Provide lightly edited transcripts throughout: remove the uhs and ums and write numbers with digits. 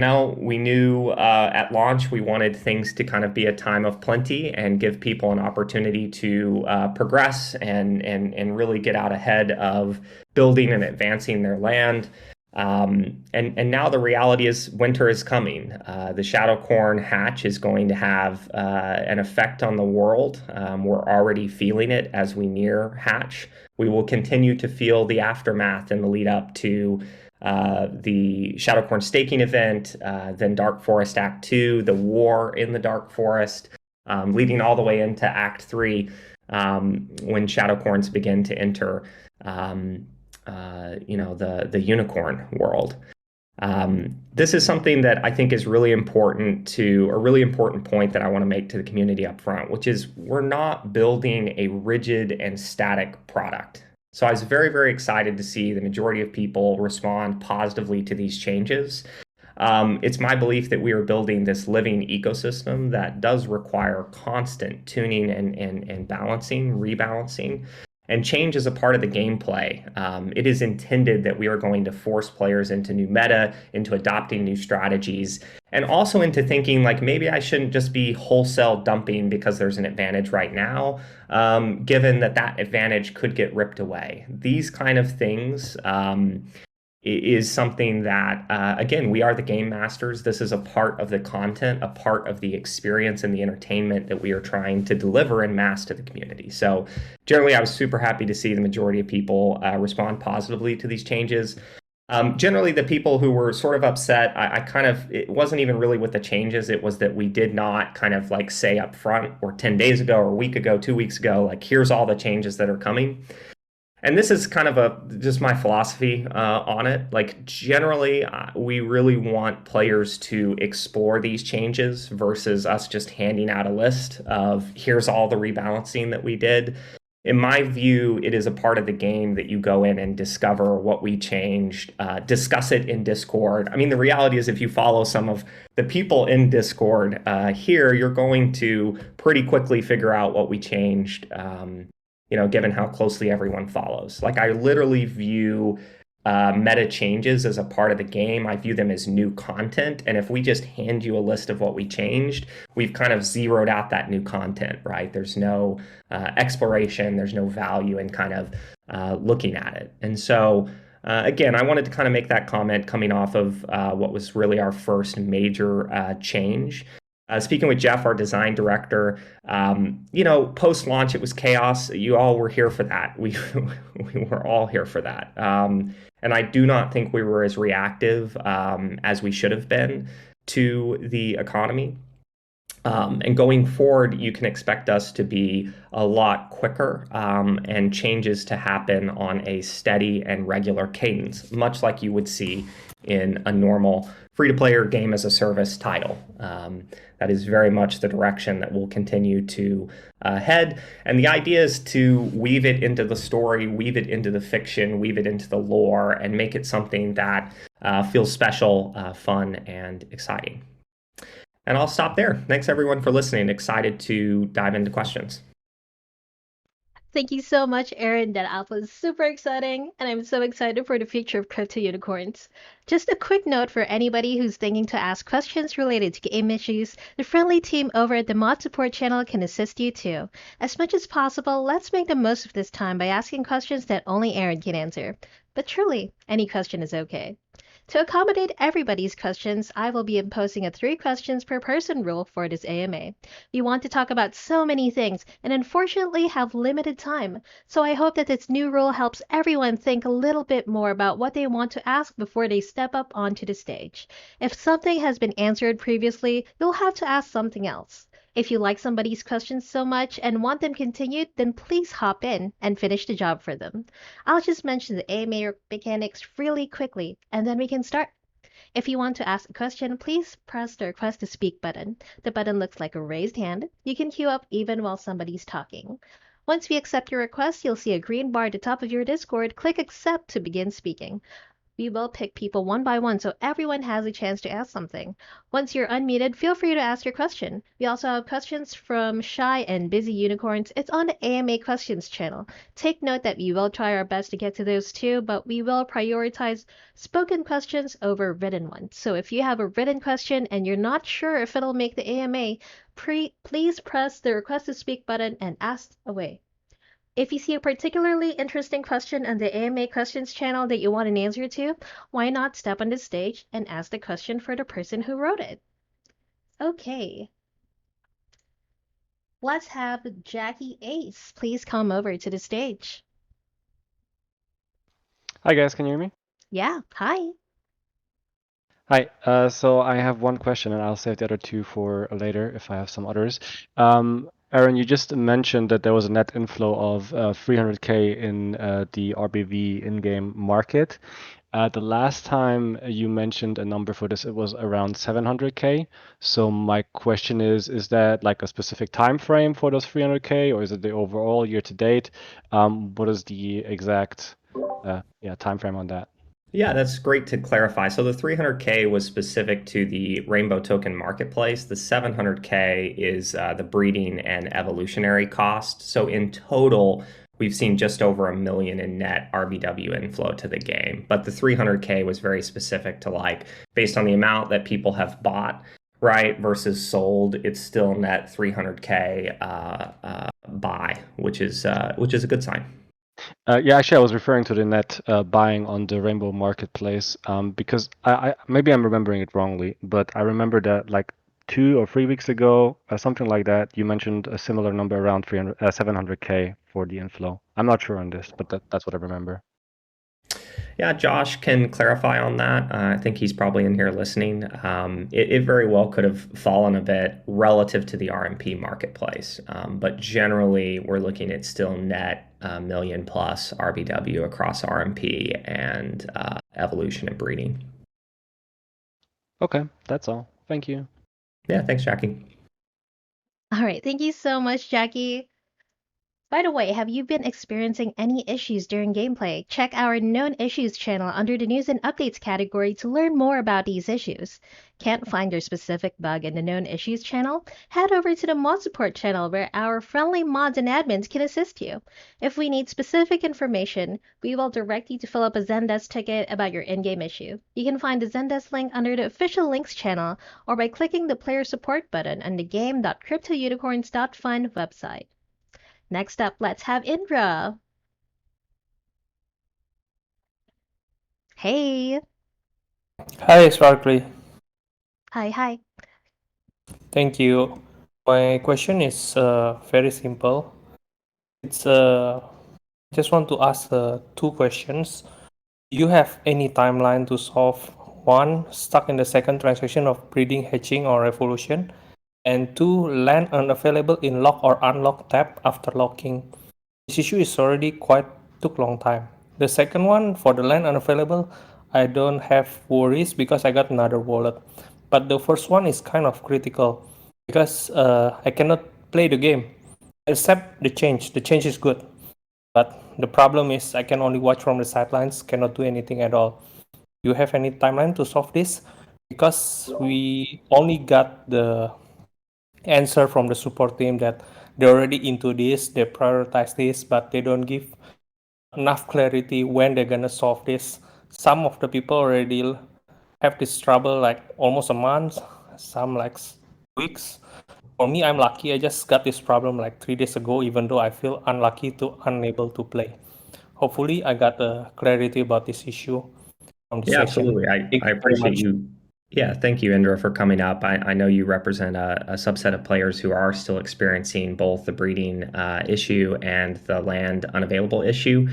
Now, we knew at launch we wanted things to kind of be a time of plenty and give people an opportunity to progress and really get out ahead of building and advancing their land. And now the reality is winter is coming. The shadow corn hatch is going to have an effect on the world. We're already feeling it as we near hatch. We will continue to feel the aftermath in the lead up to the Shadowcorn staking event, then Dark Forest Act 2, the war in the Dark Forest, leading all the way into Act 3 when Shadowcorns begin to enter the unicorn world. This is something that I think is really important to a really important point that I want to make to the community up front, which is we're not building a rigid and static product. So I was very, very excited to see the majority of people respond positively to these changes. It's my belief that we are building this living ecosystem that does require constant tuning and balancing, rebalancing. And change is a part of the gameplay. It is intended that we are going to force players into new meta, into adopting new strategies, and also into thinking like maybe I shouldn't just be wholesale dumping because there's an advantage right now, given that that advantage could get ripped away. These kind of things is something that, again, we are the game masters. This is a part of the content, a part of the experience and the entertainment that we are trying to deliver in mass to the community. So generally, I was super happy to see the majority of people respond positively to these changes. Generally, the people who were sort of upset, it wasn't even really with the changes. It was that we did not kind of like say up front or 10 days ago or a week ago, 2 weeks ago, like, here's all the changes that are coming. And this is kind of just my philosophy on it. Like generally, we really want players to explore these changes versus us just handing out a list of here's all the rebalancing that we did. In my view, it is a part of the game that you go in and discover what we changed, discuss it in Discord. I mean, the reality is if you follow some of the people in Discord here, you're going to pretty quickly figure out what we changed. Given how closely everyone follows. Like I literally view meta changes as a part of the game. I view them as new content. And if we just hand you a list of what we changed, we've kind of zeroed out that new content, right? There's no exploration, there's no value in kind of looking at it. And so, again, I wanted to kind of make that comment coming off of what was really our first major change. Speaking with Jeff, our design director, post-launch, it was chaos. You all were here for that. We were all here for that. And I do not think we were as reactive as we should have been to the economy. And going forward, you can expect us to be a lot quicker and changes to happen on a steady and regular cadence, much like you would see in a normal free-to-play or game-as-a-service title. That is very much the direction that we'll continue to head. And the idea is to weave it into the story, weave it into the fiction, weave it into the lore, and make it something that feels special, fun, and exciting. And I'll stop there. Thanks, everyone, for listening. Excited to dive into questions. Thank you so much, Aaron. That app was super exciting, and I'm so excited for the future of crypto unicorns. Just a quick note for anybody who's thinking to ask questions related to game issues, the friendly team over at the Mod Support channel can assist you too. As much as possible, let's make the most of this time by asking questions that only Aaron can answer. But truly, any question is okay. To accommodate everybody's questions, I will be imposing a 3 questions per person rule for this AMA. We want to talk about so many things and unfortunately have limited time, so I hope that this new rule helps everyone think a little bit more about what they want to ask before they step up onto the stage. If something has been answered previously, you'll have to ask something else. If you like somebody's questions so much and want them continued, then please hop in and finish the job for them. I'll just mention the AMA mechanics really quickly, and then we can start. If you want to ask a question, please press the request to speak button. The button looks like a raised hand. You can queue up even while somebody's talking. Once we accept your request, you'll see a green bar at the top of your Discord. Click accept to begin speaking. We will pick people one by one so everyone has a chance to ask something. Once you're unmuted, feel free to ask your question. We also have questions from shy and busy unicorns. It's on the AMA questions channel. Take note that we will try our best to get to those too, but we will prioritize spoken questions over written ones. So if you have a written question and you're not sure if it'll make the AMA, please press the request to speak button and ask away. If you see a particularly interesting question on the AMA questions channel that you want an answer to, why not step on the stage and ask the question for the person who wrote it? Okay. Let's have Jackie Ace please come over to the stage. Hi guys, can you hear me? Yeah, hi. Hi, so I have one question and I'll save the other two for later if I have some others. Aaron, you just mentioned that there was a net inflow of 300K in the RBV in-game market. The last time you mentioned a number for this, it was around 700K. So my question is that like a specific time frame for those 300K, or is it the overall year to date? What is the exact time frame on that? Yeah, that's great to clarify. So the 300K was specific to the Rainbow Token Marketplace. The 700K is the breeding and evolutionary cost. So in total, we've seen just over 1 million in net RBW inflow to the game. But the 300K was very specific to like based on the amount that people have bought, right, versus sold. It's still net 300K buy, which is a good sign. Yeah, actually, I was referring to the net buying on the Rainbow Marketplace because I maybe I'm remembering it wrongly, but I remember that like 2 or 3 weeks ago, something like that, you mentioned a similar number around 700K for the inflow. I'm not sure on this, but that's what I remember. Yeah, Josh can clarify on that. I think he's probably in here listening. It very well could have fallen a bit relative to the RMP marketplace, but generally we're looking at still net million plus RBW across RMP and evolution and breeding. Okay, that's all. Thank you. Yeah, thanks, Jackie. All right, thank you so much, Jackie. By the way, have you been experiencing any issues during gameplay? Check our Known Issues channel under the News and Updates category to learn more about these issues. Can't find your specific bug in the Known Issues channel? Head over to the Mod Support channel where our friendly mods and admins can assist you. If we need specific information, we will direct you to fill up a Zendesk ticket about your in-game issue. You can find the Zendesk link under the Official Links channel or by clicking the Player Support button on the game.cryptounicorns.fun website. Next up, let's have Indra. Hey. Hi, Sparkly. Hi. Thank you. My question is very simple. It's just want to ask two questions. Do you have any timeline to solve one, stuck in the second transaction of breeding, hatching, or evolution, and two, land unavailable in lock or unlock tab after locking? This issue is already quite took long time. The second one, for the land unavailable, I don't have worries because I got another wallet. But the first one is kind of critical because I cannot play the game except the change. The change is good, but the problem is I can only watch from the sidelines, cannot do anything at all. Do you have any timeline to solve this? Because we only got the answer from the support team that they're already into this, they prioritize this, but they don't give enough clarity when they're gonna solve this. Some of the people already have this trouble like almost a month, some like weeks. For me, I'm lucky. I just got this problem like 3 days ago, even though I feel unable to play. Hopefully, I got clarity about this issue from the Yeah, session. absolutely. Thank I you very appreciate much. you. Yeah, thank you, Indra, for coming up. I know you represent a subset of players who are still experiencing both the breeding issue and the land unavailable issue.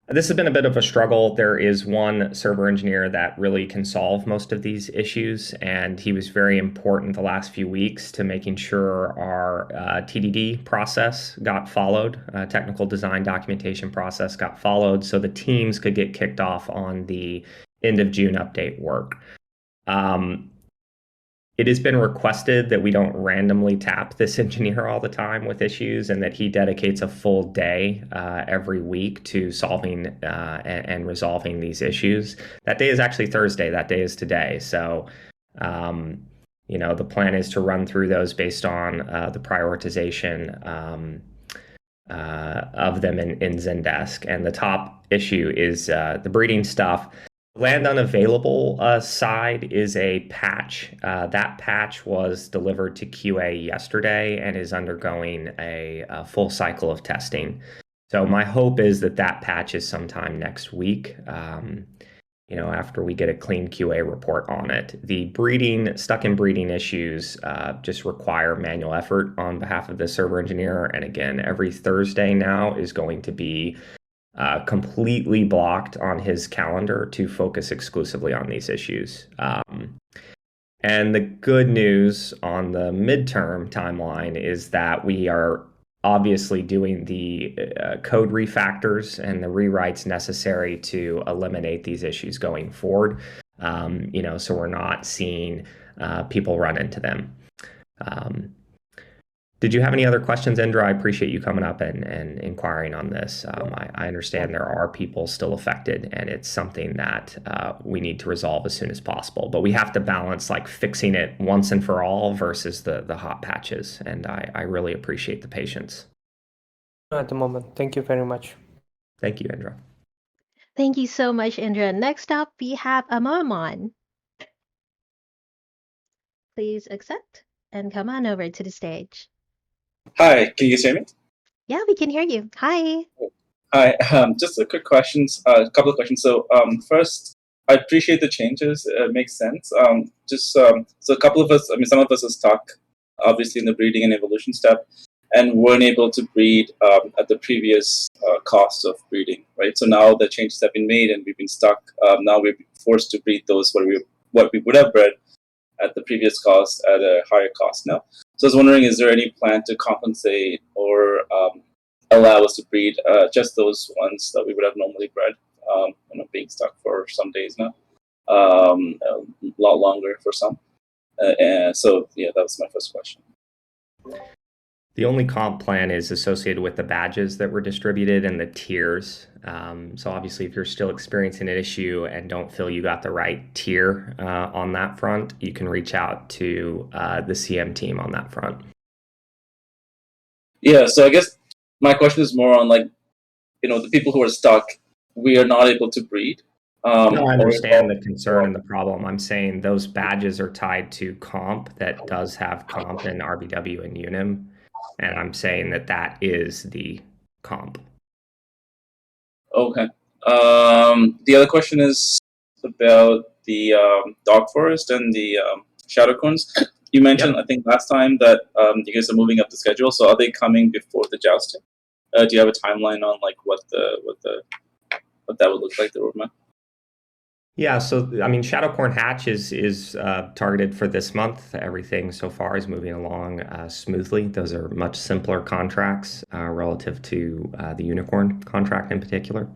This has been a bit of a struggle. There is one server engineer that really can solve most of these issues, and he was very important the last few weeks to making sure our TDD process got followed, technical design documentation process got followed, so the teams could get kicked off on the end of June update work. Um, it has been requested that we don't randomly tap this engineer all the time with issues, and that he dedicates a full day every week to solving and resolving these issues. That day is actually Thursday. That day is today. So, the plan is to run through those based on the prioritization of them in Zendesk. And the top issue is the breeding stuff. Land unavailable side is a patch. That patch was delivered to QA yesterday and is undergoing a full cycle of testing. So my hope is that patch is sometime next week, after we get a clean QA report on it. The stuck in breeding issues just require manual effort on behalf of the server engineer. And again, every Thursday now is going to be completely blocked on his calendar to focus exclusively on these issues. And the good news on the midterm timeline is that we are obviously doing the code refactors and the rewrites necessary to eliminate these issues going forward. So we're not seeing people run into them. Did you have any other questions, Indra? I appreciate you coming up and inquiring on this. I understand there are people still affected, and it's something that we need to resolve as soon as possible. But we have to balance fixing it once and for all versus the hot patches. And I really appreciate the patience. At the moment. Thank you very much. Thank you, Indra. Thank you so much, Indra. Next up, we have Amon. Please accept and come on over to the stage. Hi, can you hear me? Yeah, we can hear you. Hi. Hi, just a quick questions, a couple of questions. So first, I appreciate the changes. It makes sense. So a couple of us, some of us are stuck, obviously, in the breeding and evolution step, and weren't able to breed at the previous cost of breeding, right? So now the changes have been made, and we've been stuck. Now we're forced to breed those what we would have bred at the previous cost at a higher cost now. So I was wondering, is there any plan to compensate or allow us to breed just those ones that we would have normally bred, being stuck for some days now, a lot longer for some. So that was my first question. The only comp plan is associated with the badges that were distributed and the tiers. So obviously, if you're still experiencing an issue and don't feel you got the right tier on that front, you can reach out to the CM team on that front. Yeah, so I guess my question is more on the people who are stuck, we are not able to breed. No, I understand the concern and the problem. I'm saying those badges are tied to comp that does have comp in RBW and Unim. And I'm saying that is the comp. Okay. The other question is about the dog forest and the shadowcorns. You mentioned, yep. I think last time that you guys are moving up the schedule. So are they coming before the jousting? Do you have a timeline on what that would look like, the roadmap? Yeah, so Shadowcorn Hatch is targeted for this month. Everything so far is moving along smoothly. Those are much simpler contracts relative to the Unicorn contract in particular.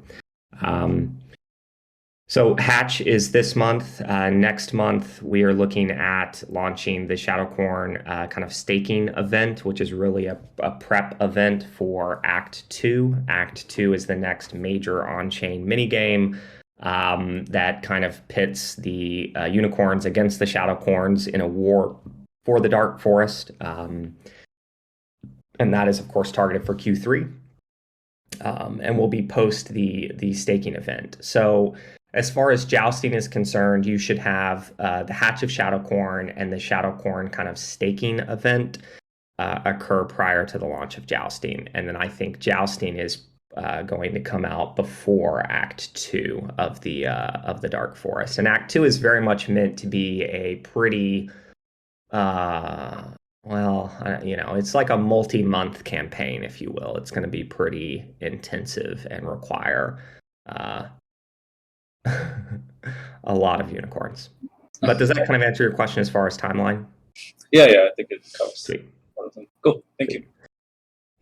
So Hatch is this month. Next month, we are looking at launching the Shadowcorn kind of staking event, which is really a prep event for Act 2. Act 2 is the next major on-chain minigame. That kind of pits the unicorns against the shadowcorns in a war for the Dark Forest. And that is, of course, targeted for Q3 and will be post the staking event. So as far as jousting is concerned, you should have the Hatch of Shadowcorn and the Shadowcorn kind of staking event occur prior to the launch of jousting. And then I think jousting is going to come out before Act 2 of the Dark Forest. And Act 2 is very much meant to be a pretty, it's like a multi-month campaign, if you will. It's going to be pretty intensive and require a lot of unicorns. But does that kind of answer your question as far as timeline? Yeah, I think it covers. Sweet. Cool, thank you.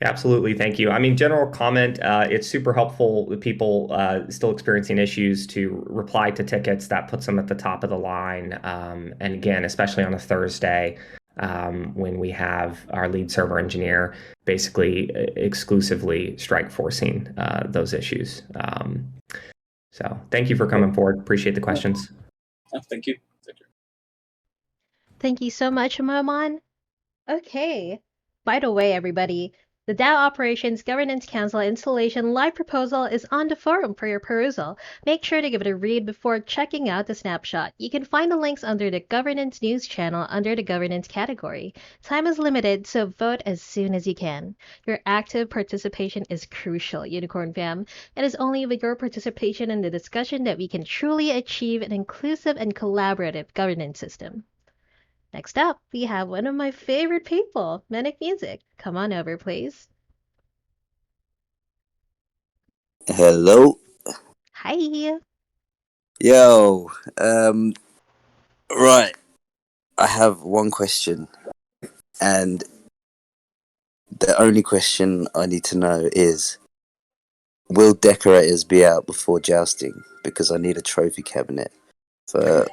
Absolutely. Thank you. I mean, general comment, it's super helpful with people still experiencing issues to reply to tickets. That puts them at the top of the line. And again, especially on a Thursday, when we have our lead server engineer basically exclusively strike forcing those issues. So thank you for coming forward. Appreciate the questions. Thank you. Thank you. Thank you so much, Maman. Okay. By the way, everybody, the DAO Operations Governance Council installation live proposal is on the forum for your perusal. Make sure to give it a read before checking out the snapshot. You can find the links under the Governance News channel under the Governance category. Time is limited, so vote as soon as you can. Your active participation is crucial, Unicorn Fam. It is only with your participation in the discussion that we can truly achieve an inclusive and collaborative governance system. Next up, we have one of my favorite people, Manic Music. Come on over, please. Hello. Hi. Yo. Right. I have one question, and the only question I need to know is, will decorators be out before jousting? Because I need a trophy cabinet for.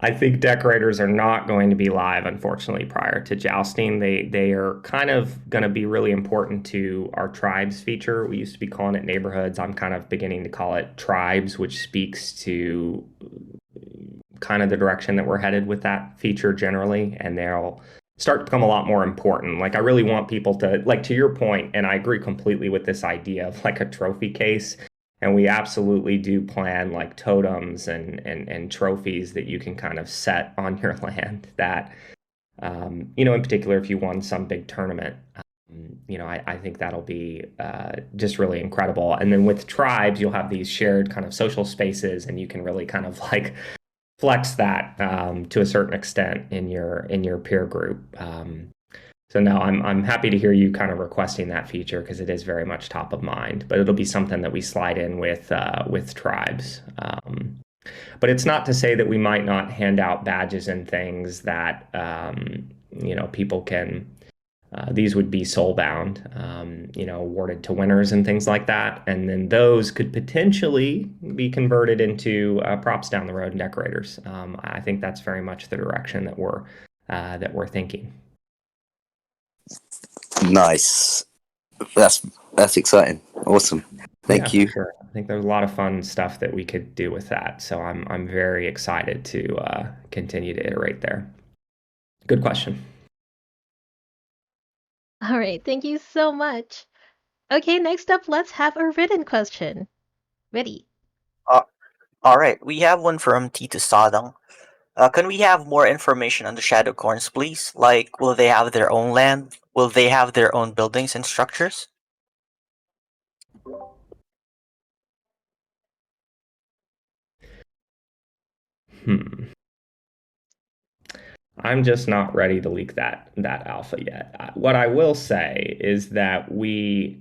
I think decorators are not going to be live, unfortunately, prior to jousting. They are kind of going to be really important to our tribes feature. We used to be calling it neighborhoods. I'm kind of beginning to call it tribes, which speaks to kind of the direction that we're headed with that feature generally. And they'll start to become a lot more important. Like, I really want people to, like, to your point, and I agree completely with this idea of like a trophy case. And we absolutely do plan like totems and trophies that you can kind of set on your land that, in particular, if you won some big tournament, I think that'll be just really incredible. And then with tribes, you'll have these shared kind of social spaces, and you can really kind of like flex that to a certain extent in your peer group. So no, I'm happy to hear you kind of requesting that feature because it is very much top of mind. But it'll be something that we slide in with tribes. But it's not to say that we might not hand out badges and things that people can. These would be soul bound, awarded to winners and things like that, and then those could potentially be converted into props down the road and decorators. I think that's very much the direction that we're thinking. Nice. That's exciting. Awesome. Thank you. Sure. I think there's a lot of fun stuff that we could do with that. So I'm very excited to continue to iterate there. Good question. All right, thank you so much. Okay, next up, let's have a written question. Ready? All right, we have one from Tito Sadang. Can we have more information on the Shadow Corns, please? Like, will they have their own land? Will they have their own buildings and structures? I'm just not ready to leak that alpha yet. What I will say is that the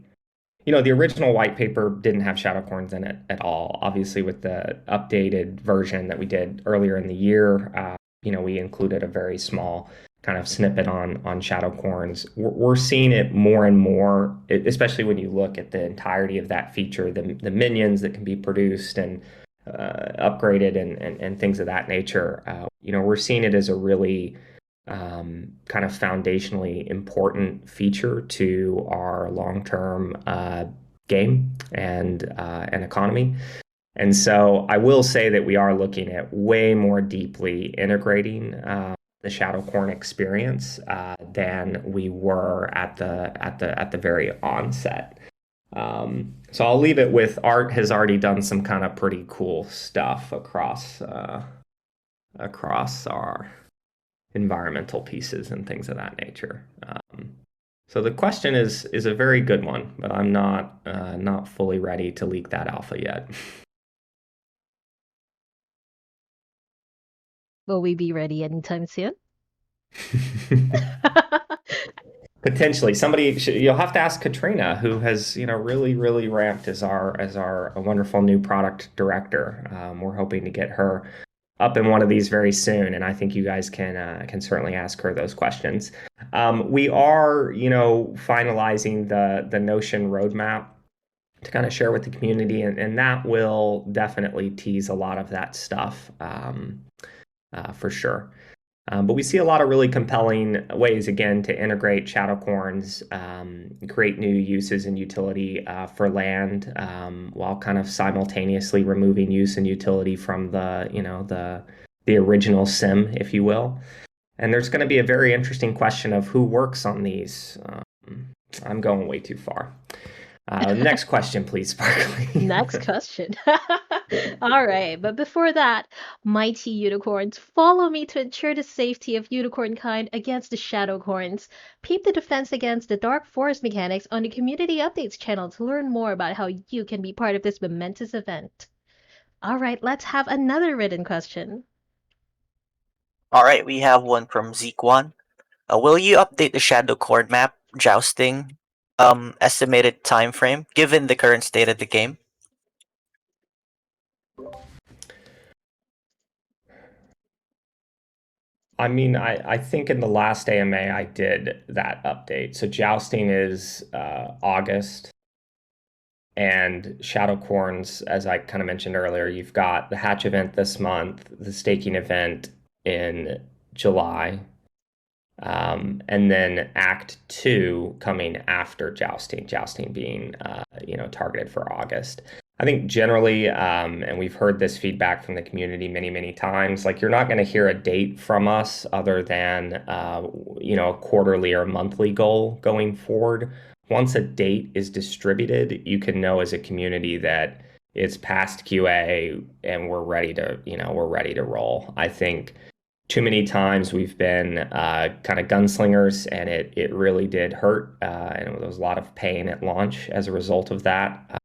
original white paper didn't have shadow corns in it at all. Obviously, with the updated version that we did earlier in the year, we included a very small kind of snippet on shadow corns. We're seeing it more and more, especially when you look at the entirety of that feature, the minions that can be produced and upgraded and things of that nature. We're seeing it as a really kind of foundationally important feature to our long-term game and economy. And so I will say that we are looking at way more deeply integrating the Shadow Corn experience than we were at the very onset. So I'll leave it with Art has already done some kind of pretty cool stuff across our environmental pieces and things of that nature. So the question is a very good one, but I'm not fully ready to leak that alpha yet. Will we be ready anytime soon? Potentially, you'll have to ask Katrina, who has really really ramped as our wonderful new product director. We're hoping to get her up in one of these very soon, and I think you guys can certainly ask her those questions. We are, finalizing the Notion roadmap to kind of share with the community, and that will definitely tease a lot of that stuff for sure. But we see a lot of really compelling ways, again, to integrate Shadowcorns, create new uses and utility for land, while kind of simultaneously removing use and utility from the original sim, if you will. And there's going to be a very interesting question of who works on these. I'm going way too far. Next question, please, Sparkly. Next question. All right, but before that, mighty unicorns, follow me to ensure the safety of unicorn kind against the shadowcorns. Peep the defense against the dark forest mechanics on the community updates channel to learn more about how you can be part of this momentous event. All right, let's have another written question. All right, we have one from Zeke1. Will you update the Shadow Cord map, Jousting, estimated time frame, given the current state of the game? I mean, I think in the last AMA I did that update. So Jousting is August, and Shadowcorns, as I kind of mentioned earlier, you've got the Hatch event this month, the staking event in July, and then Act 2 coming after Jousting being targeted for August. I think generally, and we've heard this feedback from the community many, many times, like you're not going to hear a date from us other than a quarterly or monthly goal going forward. Once a date is distributed, you can know as a community that it's past QA and we're ready to roll. I think too many times we've been kind of gunslingers, and it really did hurt, and there was a lot of pain at launch as a result of that.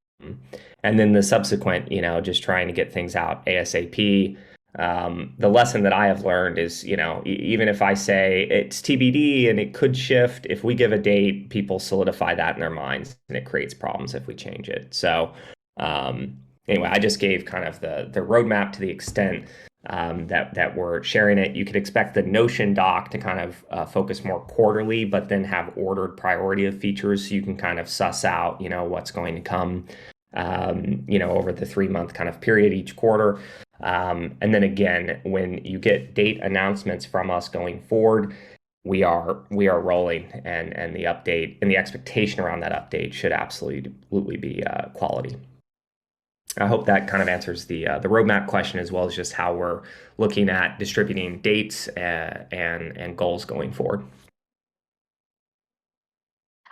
And then the subsequent, just trying to get things out ASAP. The lesson that I have learned is, even if I say it's TBD and it could shift, if we give a date, people solidify that in their minds, and it creates problems if we change it. So anyway, I just gave kind of the roadmap to the extent that we're sharing it. You could expect the Notion doc to kind of focus more quarterly, but then have ordered priority of features so you can kind of suss out, what's going to come, over the 3-month kind of period each quarter. And then again, when you get date announcements from us going forward, we are rolling, and the update and the expectation around that update should absolutely be quality. I hope that kind of answers the roadmap question, as well as just how we're looking at distributing dates and goals going forward.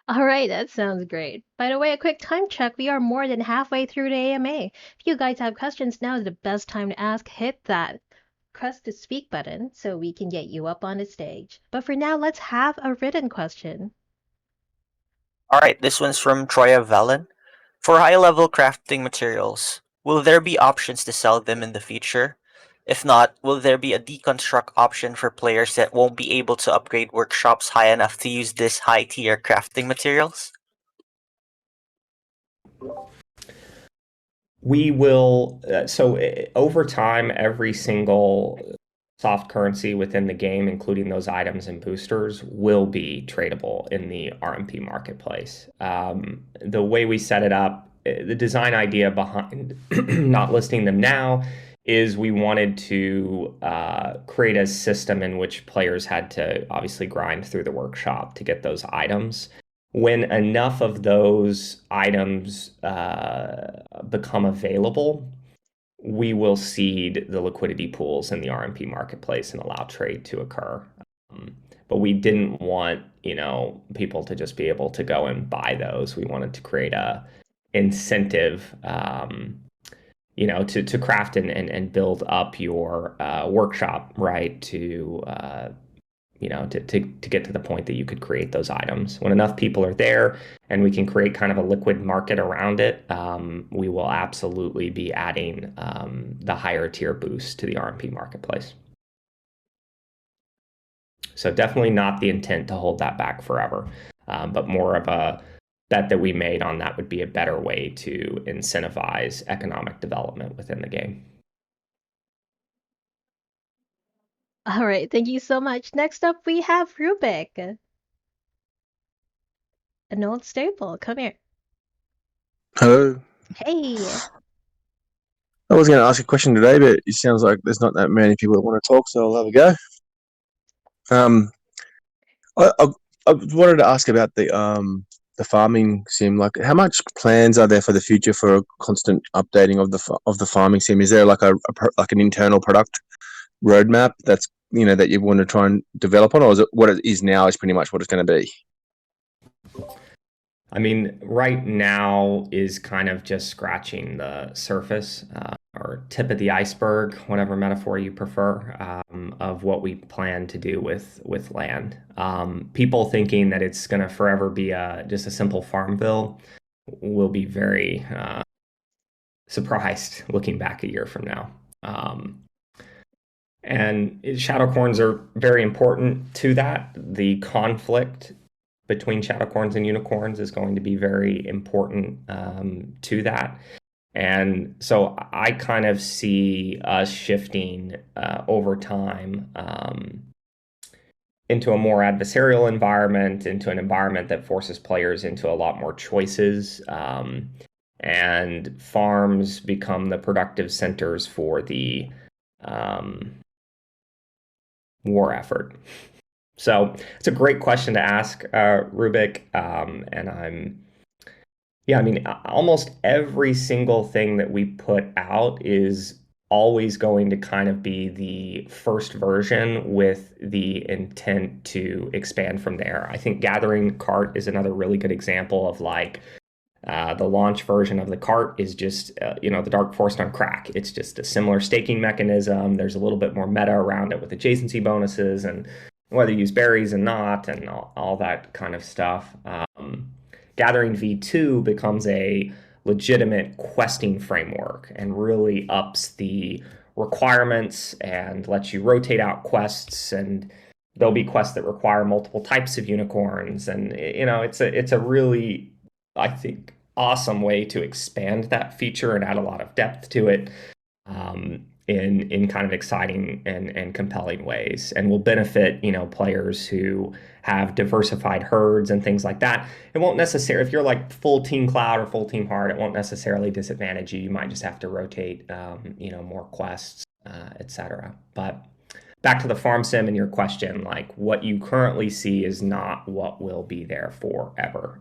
All right, that sounds great. By the way, a quick time check. We are more than halfway through the AMA. If you guys have questions, now is the best time to ask. Hit that press the speak button so we can get you up on the stage. But for now, let's have a written question. All right, this one's from Troya Valen. For high-level crafting materials, will there be options to sell them in the future? If not, will there be a deconstruct option for players that won't be able to upgrade workshops high enough to use this high-tier crafting materials? We will, over time, every single soft currency within the game, including those items and boosters, will be tradable in the RMP marketplace. The way we set it up, the design idea behind not listing them now is we wanted to create a system in which players had to obviously grind through the workshop to get those items. When enough of those items become available, we will seed the liquidity pools in the RMP marketplace and allow trade to occur. But we didn't want, people to just be able to go and buy those. We wanted to create a incentive, to craft and build up your workshop, right? To get to the point that you could create those items. When enough people are there and we can create kind of a liquid market around it, we will absolutely be adding the higher tier boost to the RMP marketplace. So definitely not the intent to hold that back forever, but more of a bet that we made on that would be a better way to incentivize economic development within the game. All right, thank you so much. Next up, we have Rubik, an old staple. Come here. Hello. Hey. I was going to ask a question today, but it sounds like there's not that many people that want to talk, so I'll have a go. I wanted to ask about the farming sim. Like, how much plans are there for the future for a constant updating of the farming sim? Is there like like an internal product roadmap that's that you want to try and develop on, or is it what it is now is pretty much what it's going to be? I mean, right now is kind of just scratching the surface or tip of the iceberg, whatever metaphor you prefer, of what we plan to do with land. People thinking that it's going to forever be just a simple farm bill will be very surprised looking back a year from now. And shadowcorns are very important to that. The conflict between shadowcorns and unicorns is going to be very important to that. And so I kind of see us shifting over time into a more adversarial environment, into an environment that forces players into a lot more choices. And farms become the productive centers for the war effort. So it's a great question to ask, Rubik. I mean, almost every single thing that we put out is always going to kind of be the first version with the intent to expand from there. I think Gathering Cart is another really good example of like the launch version of the cart is just, the Dark Forest on crack. It's just a similar staking mechanism. There's a little bit more meta around it with adjacency bonuses and whether you use berries and not and all that kind of stuff. Gathering V2 becomes a legitimate questing framework and really ups the requirements and lets you rotate out quests, and there'll be quests that require multiple types of unicorns, and it's a really, I think, awesome way to expand that feature and add a lot of depth to it in kind of exciting and compelling ways, and will benefit players who have diversified herds and things like that. It won't necessarily, if you're like full team cloud or full team hard, it won't necessarily disadvantage you. You might just have to rotate more quests, etc. But back to the farm sim and your question, like what you currently see is not what will be there forever.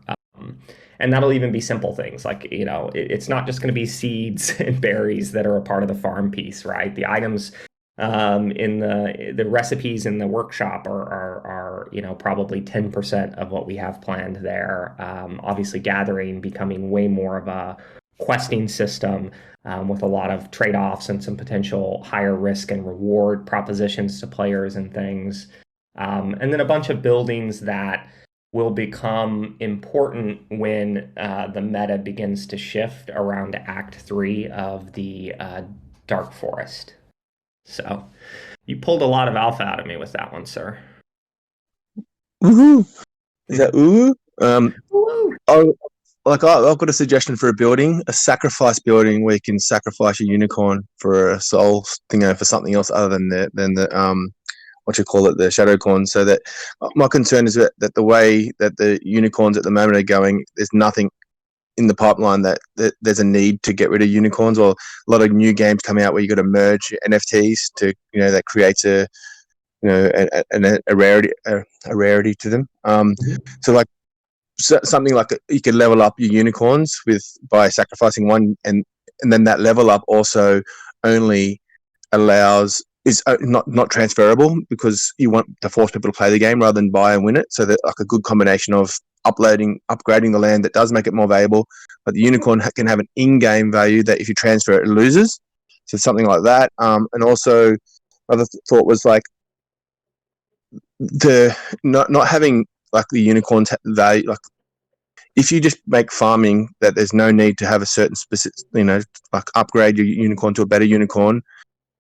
And that'll even be simple things like, it's not just going to be seeds and berries that are a part of the farm piece, right? The items in the recipes in the workshop are probably 10% of what we have planned there. Obviously, gathering becoming way more of a questing system with a lot of trade-offs and some potential higher risk and reward propositions to players and things. And then a bunch of buildings that will become important when the meta begins to shift around Act 3 of the Dark Forest. So you pulled a lot of alpha out of me with that one, sir. Woohoo! Is that ooh? Woo! I've got a suggestion for a building, a sacrifice building where you can sacrifice a unicorn for a soul thing, for something else other than the what you call it, the shadowcorn. So that my concern is that the way that the unicorns at the moment are going, there's nothing in the pipeline that there's a need to get rid of unicorns, or a lot of new games come out where you got to merge NFTs to that creates a rarity to them. So like something like you could level up your unicorns by sacrificing one, and then that level up also only is not transferable because you want to force people to play the game rather than buy and win it. So that like a good combination of upgrading the land that does make it more valuable, but the unicorn can have an in-game value that if you transfer it, it loses. So something like that. And also, another thought was like the not having like the unicorns value. Like if you just make farming that there's no need to have a certain specific, like upgrade your unicorn to a better unicorn.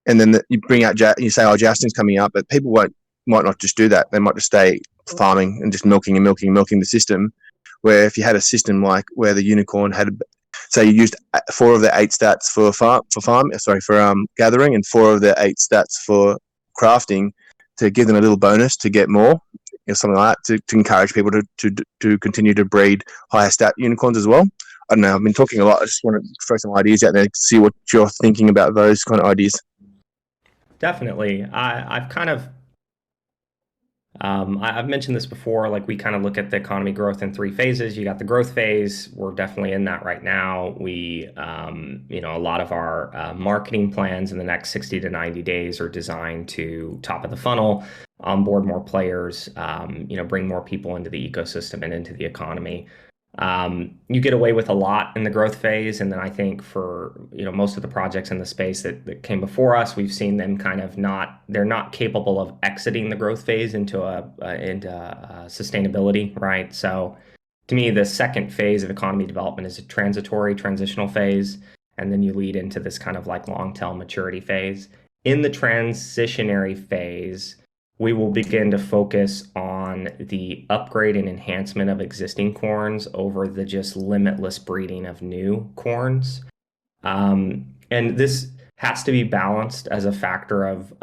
And then you bring out, you say, jousting's coming up, but people might not just do that. They might just stay farming and just milking the system. Where if you had a system like where the unicorn had, say, you used 4 of the 8 stats for gathering and 4 of the 8 stats for crafting, to give them a little bonus to get more, something like that, to encourage people to continue to breed higher stat unicorns as well. I don't know. I've been talking a lot. I just want to throw some ideas out there to see what you're thinking about those kind of ideas. Definitely. I've kind of I've mentioned this before, like we kind of look at the economy growth in three phases. You got the growth phase. We're definitely in that right now. A lot of our marketing plans in the next 60 to 90 days are designed to top of the funnel, onboard more players, bring more people into the ecosystem and into the economy. You get away with a lot in the growth phase, and then I think for most of the projects in the space that came before us, we've seen them kind of they're not capable of exiting the growth phase into sustainability, right? So to me, the second phase of economy development is a transitory transitional phase, and then you lead into this kind of like long tail maturity phase. In the transitionary phase, we will begin to focus on the upgrade and enhancement of existing corns over the just limitless breeding of new corns. And this has to be balanced as a factor of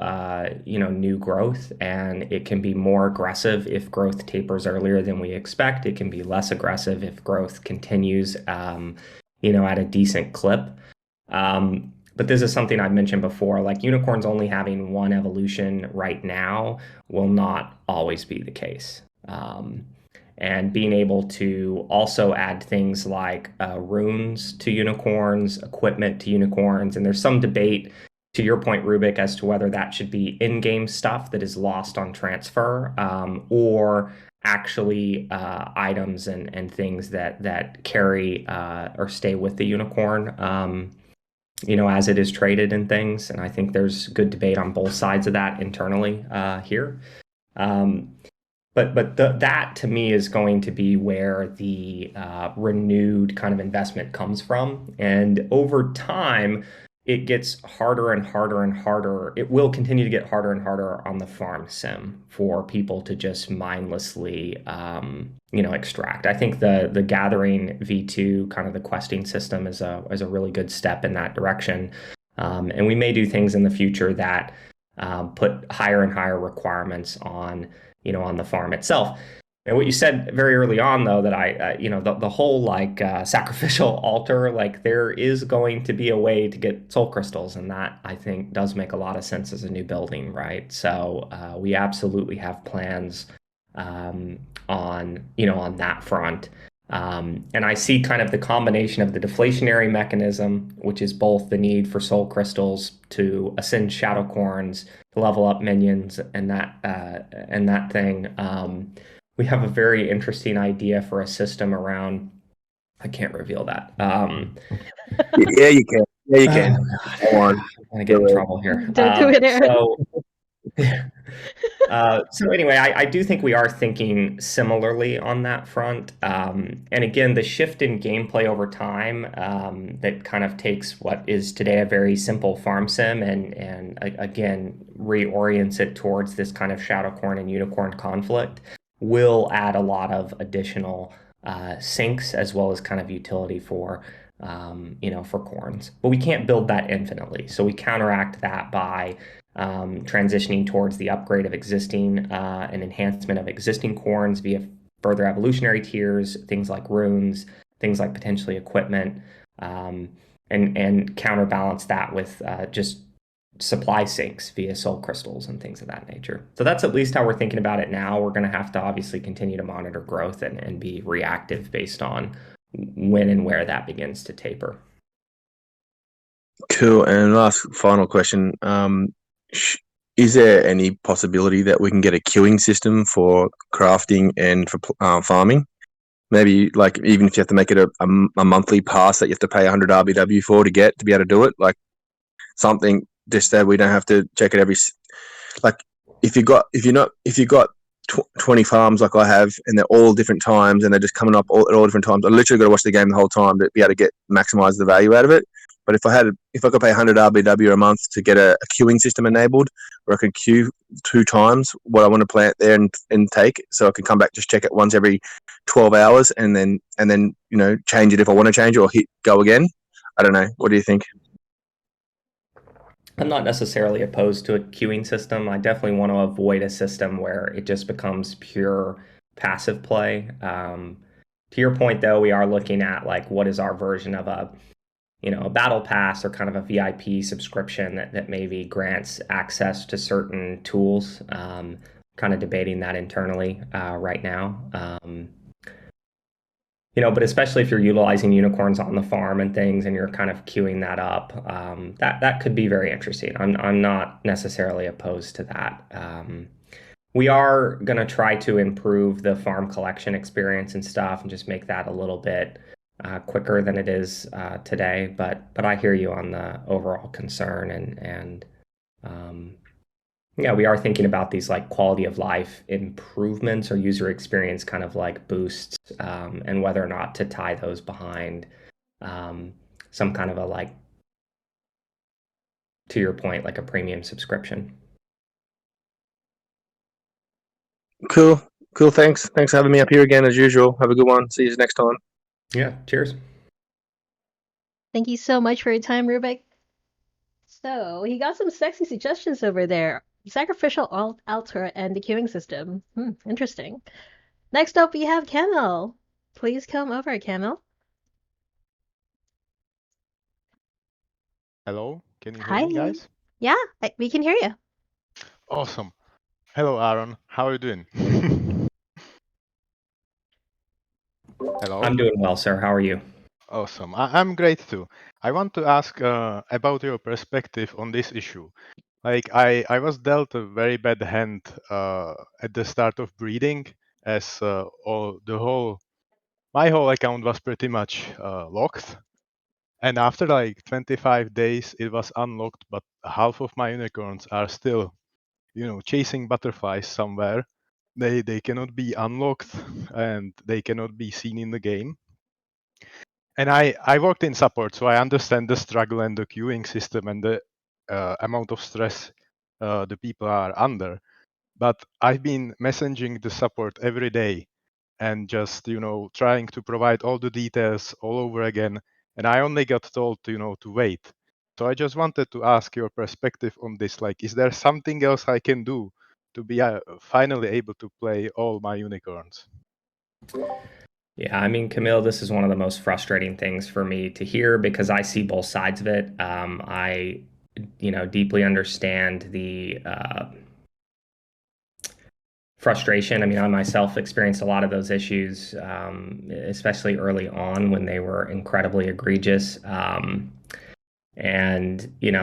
new growth, and it can be more aggressive if growth tapers earlier than we expect. It can be less aggressive if growth continues at a decent clip. But this is something I've mentioned before, like unicorns only having one evolution right now will not always be the case. And being able to also add things like runes to unicorns, equipment to unicorns, and there's some debate, to your point, Rubik, as to whether that should be in-game stuff that is lost on transfer, or actually items and things that carry or stay with the unicorn. As it is traded and things. And I think there's good debate on both sides of that internally here. But that to me is going to be where the renewed kind of investment comes from. And over time, it gets harder and harder and harder. It will continue to get harder and harder on the farm sim for people to just mindlessly, extract. I think the gathering V2, kind of the questing system, is a really good step in that direction. And we may do things in the future that put higher and higher requirements on the farm itself. And what you said very early on, though, that the whole sacrificial altar, like there is going to be a way to get soul crystals, and that I think does make a lot of sense as a new building, right? So we absolutely have plans on that front. And I see kind of the combination of the deflationary mechanism, which is both the need for soul crystals to ascend shadow corns, to level up minions, and that thing. We have a very interesting idea for a system around. I can't reveal that. Yeah, you can. Yeah, you can. Go on. I'm gonna get in trouble here. Don't do it, Aaron. So anyway, I do think we are thinking similarly on that front. And again, the shift in gameplay over time that kind of takes what is today a very simple farm sim and again reorients it towards this kind of shadow corn and unicorn conflict will add a lot of additional sinks as well as kind of utility for corns. But we can't build that infinitely. So we counteract that by transitioning towards the upgrade of existing and enhancement of existing corns via further evolutionary tiers, things like runes, things like potentially equipment, and counterbalance that with just supply sinks via soul crystals and things of that nature. So that's at least how we're thinking about it now. We're going to have to obviously continue to monitor growth and be reactive based on when and where that begins to taper. Cool. And last final question. Is there any possibility that we can get a queuing system for crafting and for farming? Maybe like even if you have to make it a monthly pass that you have to pay 100 RBW for to be able to do it, like something just that we don't have to check it if you got 20 farms like I have and they're all different times and they're just coming up at all different times. I literally got to watch the game the whole time to be able to maximize the value out of it. But if I could pay 100 RBW a month to get a queuing system enabled, where I could queue 2 times what I want to plant there and take, so I can come back, just check it once every 12 hours and then change it if I want to change it or hit go again. I don't know. What do you think? I'm not necessarily opposed to a queuing system. I definitely want to avoid a system where it just becomes pure passive play. To your point, though, we are looking at like what is our version of a battle pass or kind of a VIP subscription that maybe grants access to certain tools. Kind of debating that internally right now. But especially if you're utilizing unicorns on the farm and things, and you're kind of queuing that up, that could be very interesting. I'm not necessarily opposed to that. We are going to try to improve the farm collection experience and stuff, and just make that a little bit quicker than it is today. But I hear you on the overall concern, and yeah, we are thinking about these like quality of life improvements or user experience kind of like boosts, and whether or not to tie those behind some kind of a, like, to your point, like a premium subscription. Cool. Thanks for having me up here again as usual. Have a good one. See you next time. Yeah, cheers. Thank you so much for your time, Rubik. So he got some sexy suggestions over there. Sacrificial altar and the queuing system. Interesting. Next up, we have Camel. Please come over, Camel. Hello, can you hear Hi. me, guys? Yeah, we can hear you. Awesome. Hello, Aaron. How are you doing? Hello. I'm doing well, sir. How are you? Awesome. I'm great too. I want to ask about your perspective on this issue. Like, I was dealt a very bad hand at the start of breeding, as my whole account was pretty much locked. And after like 25 days, it was unlocked, but half of my unicorns are still, chasing butterflies somewhere. They cannot be unlocked and they cannot be seen in the game. And I worked in support, so I understand the struggle and the queuing system and the amount of stress the people are under. But I've been messaging the support every day and just, trying to provide all the details all over again. And I only got told, to wait. So I just wanted to ask your perspective on this. Like, is there something else I can do to be finally able to play all my unicorns? Yeah, I mean, Camille, this is one of the most frustrating things for me to hear because I see both sides of it. I deeply understand the frustration. I mean, I myself experienced a lot of those issues, especially early on when they were incredibly egregious.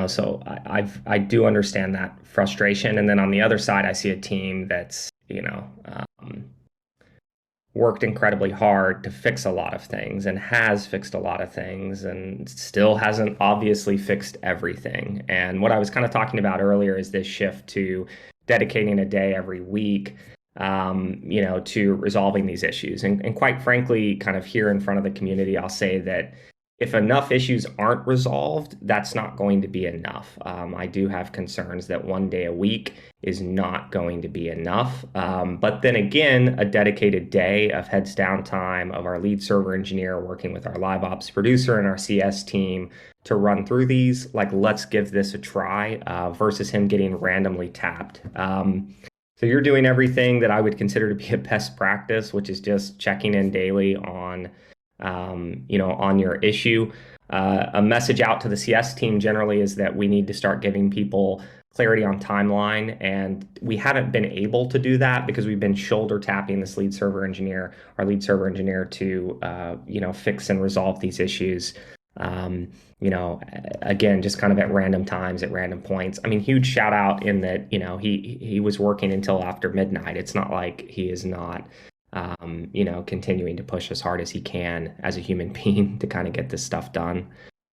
So I do understand that frustration. And then on the other side, I see a team that's, worked incredibly hard to fix a lot of things and has fixed a lot of things and still hasn't obviously fixed everything. And what I was kind of talking about earlier is this shift to dedicating a day every week, to resolving these issues. And quite frankly, kind of here in front of the community, I'll say that if enough issues aren't resolved, that's not going to be enough. I do have concerns that one day a week is not going to be enough. But then again, a dedicated day of heads down time of our lead server engineer working with our live ops producer and our CS team to run through these, like, let's give this a try versus him getting randomly tapped. So you're doing everything that I would consider to be a best practice, which is just checking in daily on your issue. A message out to the CS team generally is that we need to start giving people clarity on timeline, and we haven't been able to do that because we've been shoulder tapping our lead server engineer to fix and resolve these issues. Again, just kind of at random times, at random points. I mean, huge shout out in that, he was working until after midnight. It's not like he is not continuing to push as hard as he can as a human being to kind of get this stuff done.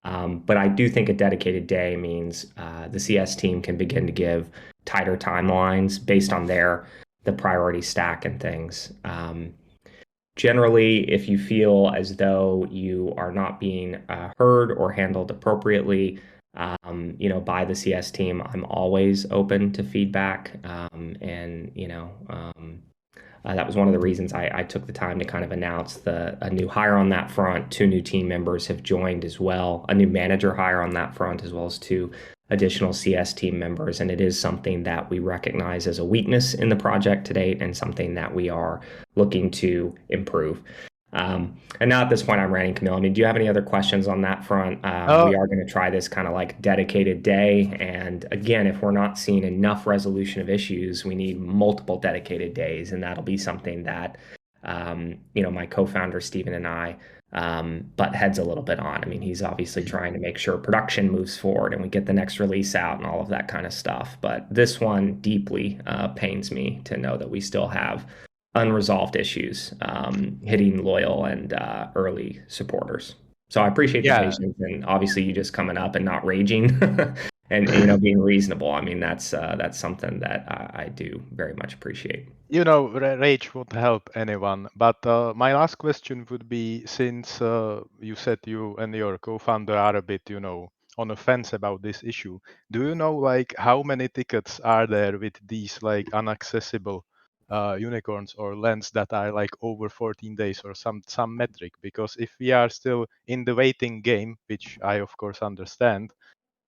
But I do think a dedicated day means the CS team can begin to give tighter timelines based on the priority stack and things. Generally, if you feel as though you are not being heard or handled appropriately, by the CS team, I'm always open to feedback. That was one of the reasons I took the time to kind of announce a new hire on that front. 2 new team members have joined as well, a new manager hire on that front, as well as 2 additional CS team members, and it is something that we recognize as a weakness in the project to date and something that we are looking to improve. And now at this point, I'm ranting Camille. I mean, do you have any other questions on that front? We are going to try this kind of like dedicated day. And again, if we're not seeing enough resolution of issues, we need multiple dedicated days. And that'll be something that, my co-founder, Steven, and I butt heads a little bit on. I mean, he's obviously trying to make sure production moves forward and we get the next release out and all of that kind of stuff. But this one deeply pains me to know that we still have unresolved issues hitting loyal and early supporters. So I appreciate the patience, and obviously you just coming up and not raging and being reasonable. I mean, that's something that I do very much appreciate. Rage won't help anyone. But my last question would be, since you said you and your co-founder are a bit, on the fence about this issue, do you know like how many tickets are there with these like inaccessible unicorns or lands that are like over 14 days or some metric? Because if we are still in the waiting game, which I of course understand,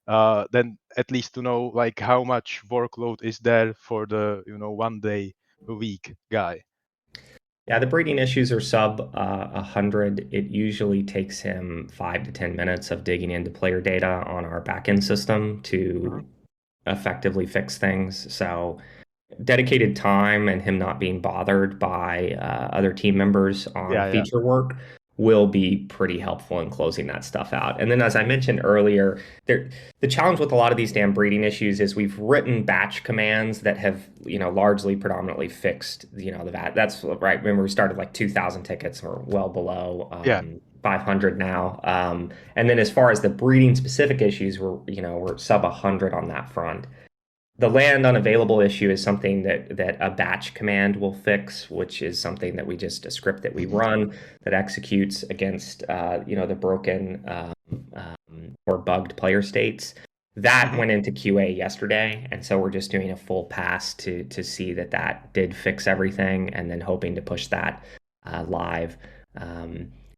then at least to know like how much workload is there for the 1 day a week guy. Yeah, the breeding issues are sub 100. It usually takes him 5 to 10 minutes of digging into player data on our backend system to effectively fix things. So dedicated time and him not being bothered by other team members on feature work will be pretty helpful in closing that stuff out. And then, as I mentioned earlier, the challenge with a lot of these damn breeding issues is we've written batch commands that have, largely predominantly fixed, the VAT. That's right. Remember, we started like 2,000 tickets. We're well below 500 now. And then as far as the breeding specific issues, we're sub 100 on that front. The land unavailable issue is something that a batch command will fix, which is something that a script that we run that executes against, the broken or bugged player states. That went into QA yesterday, and so we're just doing a full pass to see that did fix everything, and then hoping to push that live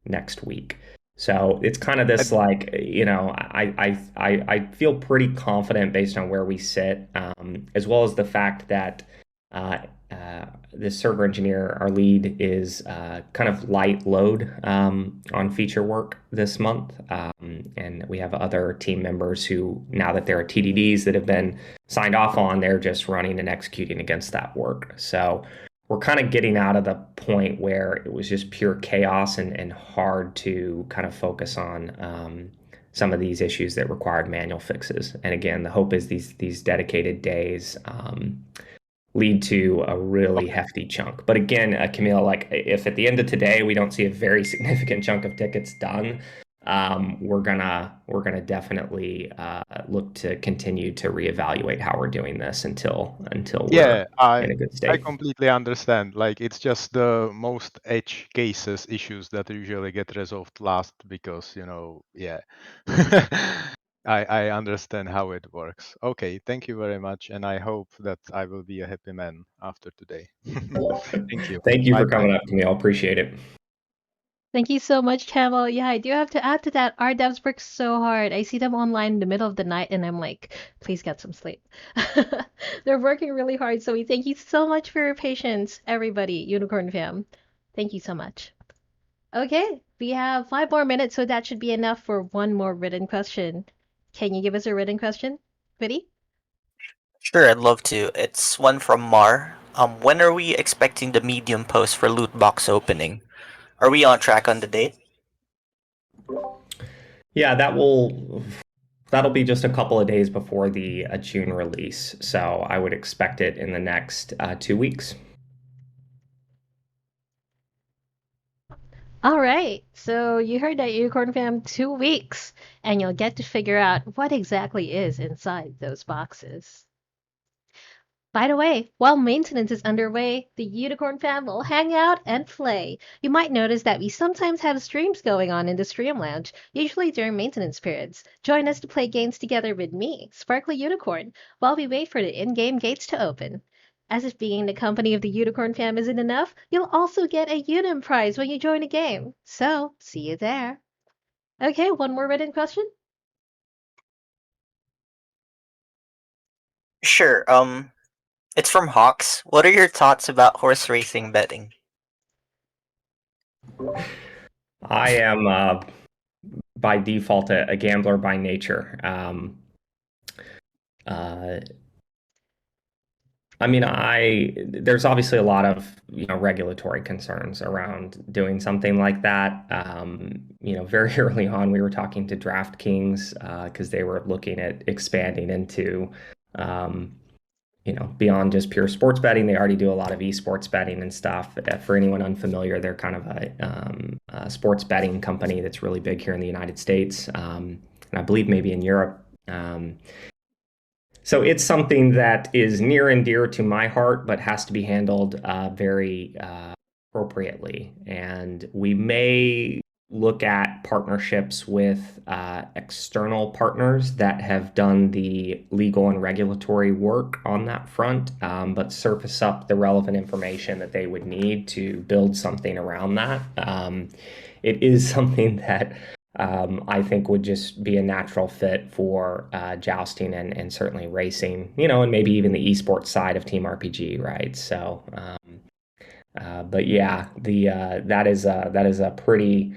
next week. So it's kind of this like, I feel pretty confident based on where we sit, as well as the fact that the server engineer, our lead, is kind of light load on feature work this month. And we have other team members who, now that there are TDDs that have been signed off on, they're just running and executing against that work. So we're kind of getting out of the point where it was just pure chaos and hard to kind of focus on some of these issues that required manual fixes. And again, the hope is these dedicated days lead to a really hefty chunk. But again, Camille, like if at the end of today we don't see a very significant chunk of tickets done, we're gonna definitely look to continue to reevaluate how we're doing this until we're in a good state. I completely understand. Like it's just the most edge cases issues that usually get resolved last because I understand how it works. Okay, thank you very much, and I hope that I will be a happy man after today. Thank you. Thank you for coming up, Camille. Appreciate it. Thank you so much, Camel. Yeah, I do have to add to that. Our devs work so hard. I see them online in the middle of the night and I'm like, please get some sleep. They're working really hard. So we thank you so much for your patience, everybody, Unicorn fam. Thank you so much. Okay, we have 5 more minutes, so that should be enough for one more written question. Can you give us a written question, Quiddy? Sure, I'd love to. It's one from Mar. When are we expecting the Medium post for loot box opening? Are we on track on the date? Yeah, that'll be just a couple of days before the June release. So I would expect it in the next 2 weeks. All right, so you heard that, Unicorn fam, 2 weeks, and you'll get to figure out what exactly is inside those boxes. By the way, while maintenance is underway, the Unicorn fam will hang out and play. You might notice that we sometimes have streams going on in the Stream Lounge, usually during maintenance periods. Join us to play games together with me, Sparkly Unicorn, while we wait for the in-game gates to open. As if being in the company of the Unicorn fam isn't enough, you'll also get a Unim prize when you join a game. So, see you there. Okay, one more written question? Sure. It's from Hawks. What are your thoughts about horse racing betting? I am by default a gambler by nature. Uh, I mean, there's obviously a lot of, regulatory concerns around doing something like that. Very early on, we were talking to DraftKings because they were looking at expanding into, um, beyond just pure sports betting. They already do a lot of esports betting and stuff. For anyone unfamiliar, they're kind of a sports betting company that's really big here in the United States, and I believe maybe in Europe. So it's something that is near and dear to my heart, but has to be handled very appropriately. And we may look at partnerships with external partners that have done the legal and regulatory work on that front, but surface up the relevant information that they would need to build something around that. It is something that I think would just be a natural fit for jousting and certainly racing, and maybe even the esports side of Team RPG, right? So, but yeah, that is a pretty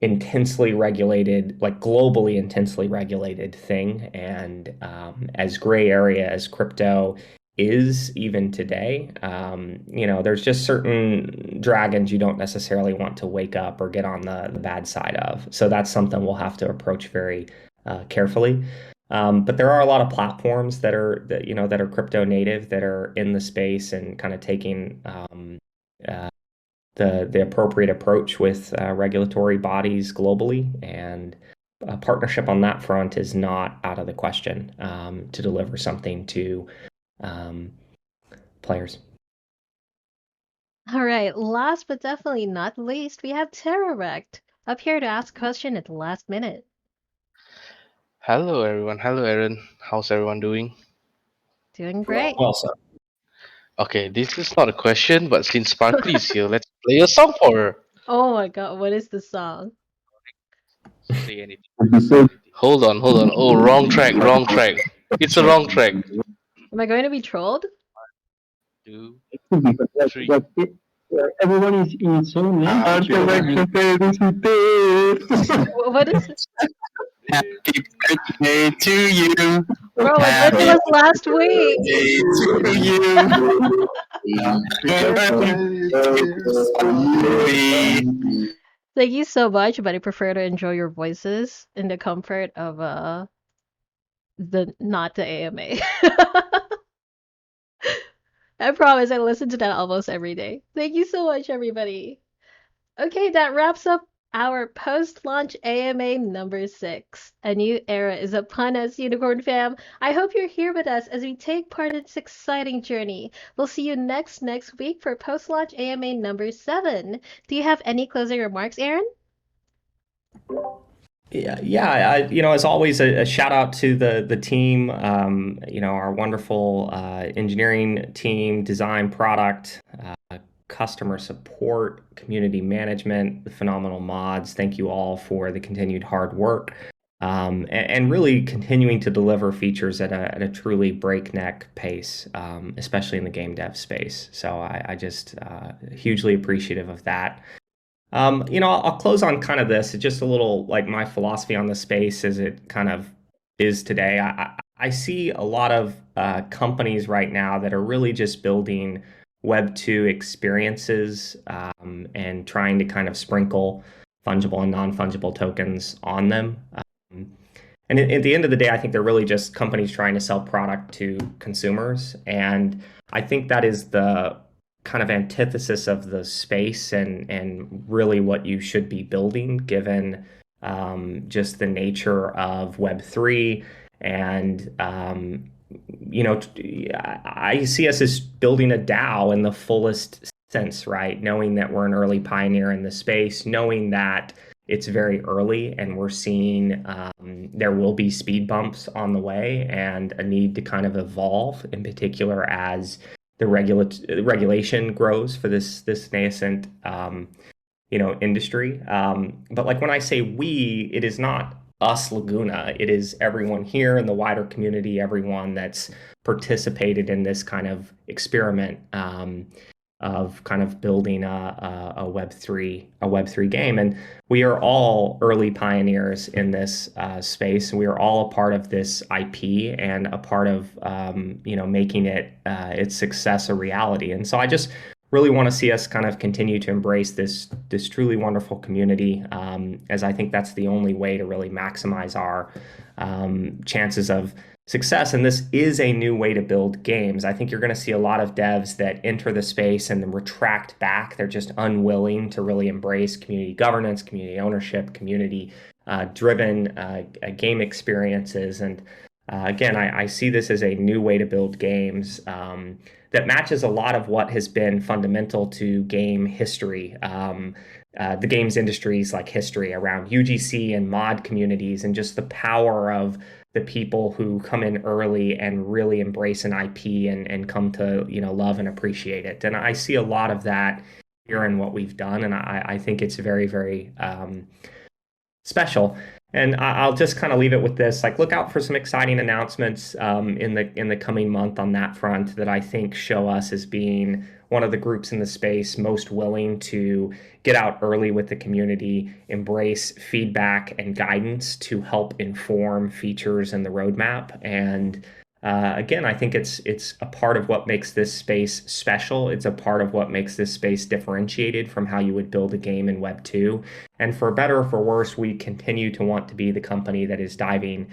intensely regulated, like globally intensely regulated thing, and as gray area as crypto is even today, there's just certain dragons you don't necessarily want to wake up or get on the bad side of. So that's something we'll have to approach very carefully. But there are a lot of platforms that are crypto native that are in the space and kind of taking the appropriate approach with regulatory bodies globally, and a partnership on that front is not out of the question to deliver something to players. All right, last but definitely not least, we have Terrorect up here to ask a question at the last minute. Hello everyone. Hello Aaron. How's everyone doing? Doing great. Well, sir. Okay, this is not a question, but since Sparkly is here, let's play a song for her. Oh my god, what is the song? Say anything. Hold on. Oh, wrong track. It's a wrong track. Am I going to be trolled? 2, But 3. everyone is in zone. What is it? Happy birthday to you. Bro, my birthday was last week. Thank you so much, but I prefer to enjoy your voices in the comfort of not the AMA. I promise I listen to that almost every day. Thank you so much, everybody. Okay, that wraps up our post-launch AMA number 6. A new era is upon us, Unicorn fam. I hope you're here with us as we take part in this exciting journey. We'll see you next week for post-launch AMA number 7. Do you have any closing remarks, Aaron? Yeah. As always, a shout out to the team. Our wonderful engineering team, design, product, customer support, community management, the phenomenal mods. Thank you all for the continued hard work, and really continuing to deliver features at a truly breakneck pace, especially in the game dev space. So I just hugely appreciative of that. I'll close on kind of this. It's just a little like my philosophy on the space as it kind of is today. I see a lot of companies right now that are really just building Web 2 experiences and trying to kind of sprinkle fungible and non-fungible tokens on them. And at the end of the day, I think they're really just companies trying to sell product to consumers. And I think that is the kind of antithesis of the space and really what you should be building, given just the nature of Web3. And, I see us as building a DAO in the fullest sense, right? Knowing that we're an early pioneer in the space, knowing that it's very early and we're seeing there will be speed bumps on the way and a need to kind of evolve, in particular as the regulation grows for this nascent industry. But like when I say we, it is not us Laguna. It is everyone here in the wider community, everyone that's participated in this kind of experiment of kind of building a Web3 game. And we are all early pioneers in this space, and we are all a part of this IP and a part of making its success a reality. And so I just really want to see us kind of continue to embrace this truly wonderful community, as I think that's the only way to really maximize our chances of success. And this is a new way to build games. I think you're going to see a lot of devs that enter the space and then retract back. They're just unwilling to really embrace community governance, community ownership, community driven game experiences. And again, I see this as a new way to build games that matches a lot of what has been fundamental to game history. The games industry's like history around UGC and mod communities, and just the power of the people who come in early and really embrace an IP and come to love and appreciate it. And I see a lot of that here in what we've done, and I think it's very, very special. And I'll just kind of leave it with this: like, look out for some exciting announcements in the coming month on that front that I think show us as being one of the groups in the space most willing to get out early with the community, embrace feedback and guidance to help inform features in the roadmap. And again, I think it's a part of what makes this space special. It's a part of what makes this space differentiated from how you would build a game in Web 2. And for better or for worse, we continue to want to be the company that is diving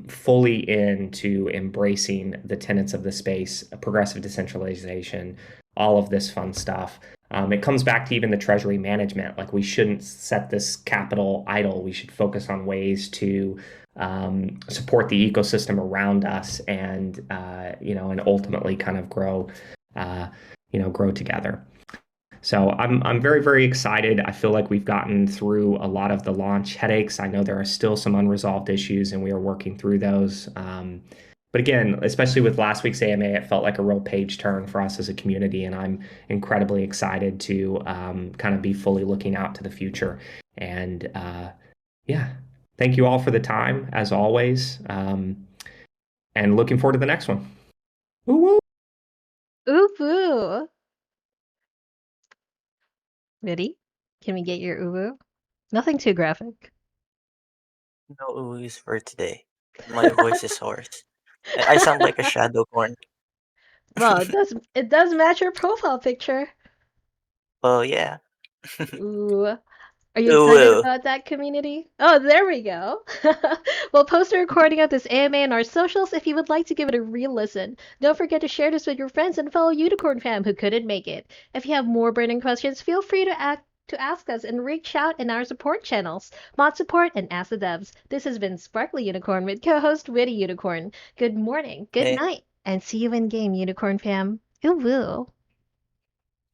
fully into embracing the tenets of the space, progressive decentralization, all of this fun stuff. It comes back to even the treasury management. Like, we shouldn't set this capital idle. We should focus on ways to support the ecosystem around us, and and ultimately kind of grow together. So I'm very, very excited. I feel like we've gotten through a lot of the launch headaches. I know there are still some unresolved issues, and we are working through those. But again, especially with last week's AMA, it felt like a real page turn for us as a community, and I'm incredibly excited to kind of be fully looking out to the future. And thank you all for the time, as always, and looking forward to the next one. Woo-woo! Ooh-boo. Ready? Can we get your ooh-boo? Nothing too graphic. No oohs for today. My voice is hoarse. I sound like a shadow corn. Well, it does match your profile picture. Well, yeah. Ooh. Are you Ooh, excited ooh. about that, community? Oh, there we go. We'll post a recording of this AMA on our socials if you would like to give it a real listen. Don't forget to share this with your friends and fellow Unicorn fam who couldn't make it. If you have more burning questions, feel free to ask us and reach out in our support channels, Mod Support and Ask the Devs. This has been Sparkly Unicorn with co-host Witty Unicorn. Good morning, good Hey. night, and see you in game, Unicorn fam. Ooh woo.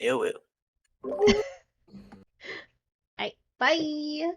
Ooh, ooh. Alright, bye.